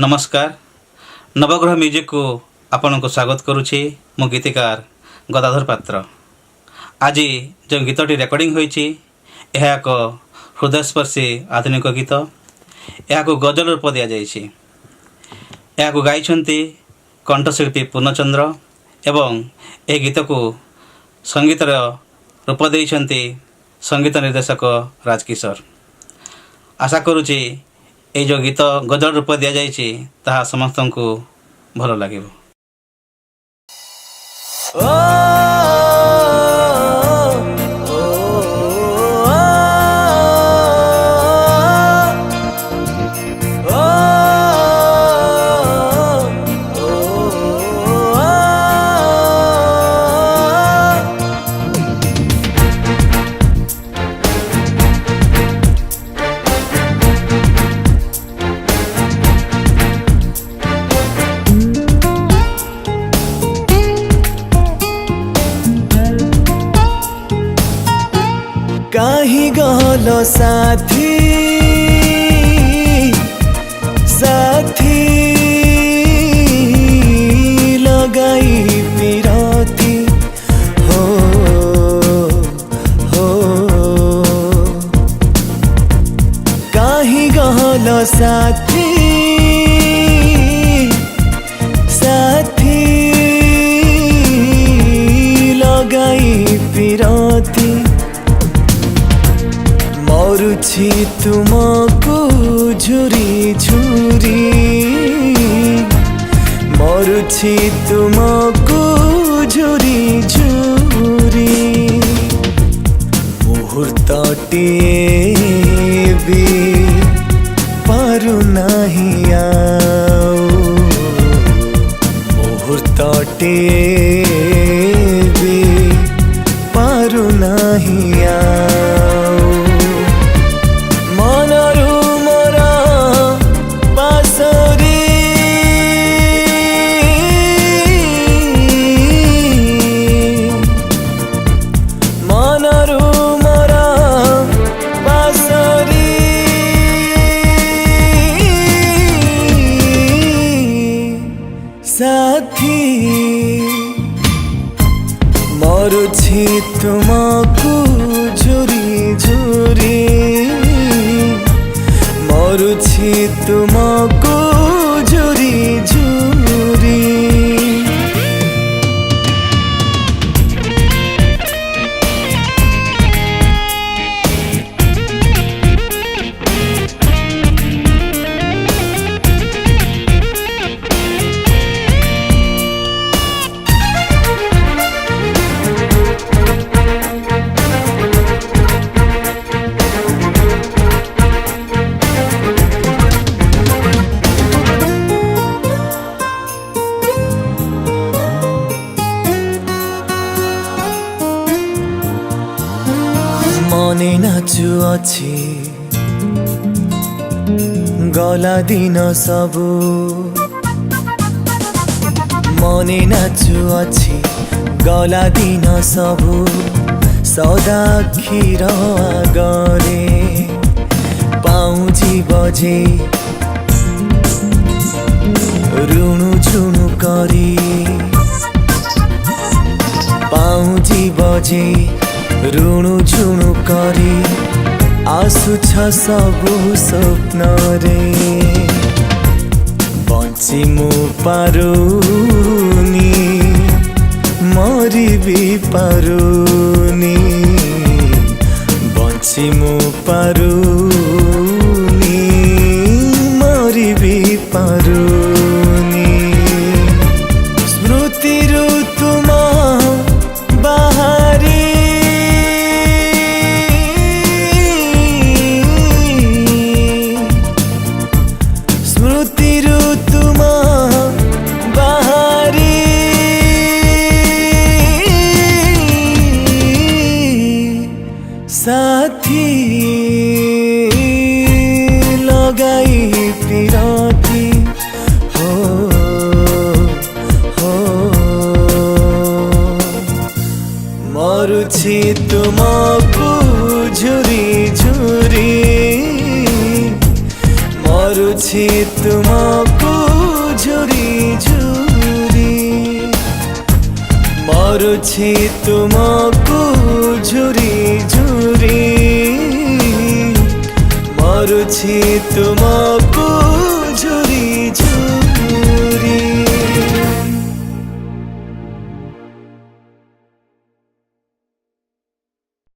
नमस्कार। नवग्रह म्यूजिक को आपण को स्वागत करुछि। मो गीतिकार गदाधर पात्र। आज जो गीतटी रेकर्डिंग होइछि यह एक हृदयस्पर्शी आधुनिक गीत। यह गजल रूप दि जाइछि। यह गाइछन्ति कंठशिल्पी पूर्णचंद्र एवं यह गीत को संगीतर रूप देइछन्ति संगीत निर्देशक राजकिशोर। आशा करुछि ये जो गीत गजल रूप दि जाइछि ताहा समस्त को भल लगे। काहि गहलो साथी साथी लगाई पिरती हो हो काहि गहलो साथी साथी लगाई पिरती मरुछि तुमको झुरी झुरी मरुछि तुमको झुरी झुरी मुहूर्तटिए भी पारु नाही आउ मुहूर्तटिए भी पारु नाही आउ साथी मरुछि तुमको झुरी झुरी मरुछि तुमको झुरी झुरी मने नाचु अछि गला दिन सबु मने नाचु अछि गला दिन सबु सदा क्षीर आगरे पाउजी बजे रुणु झुणु करी पाउजी बजे रुणु झुणु करी आसुछ सबु स्वप्न रे बंची मु पारुनी मरी भी पारुनी बंची मु पारुनी मरी भी पारुनी स्मृति ऋतुमा बाहरी साथी लगाई पिरती हो हो मरुछि तुमको झुरी झुरी मरुछि तुमको କରୁଛି ତୁମକୁ ଝୁରି ଝୁରି ମରୁଛି ତୁମକୁ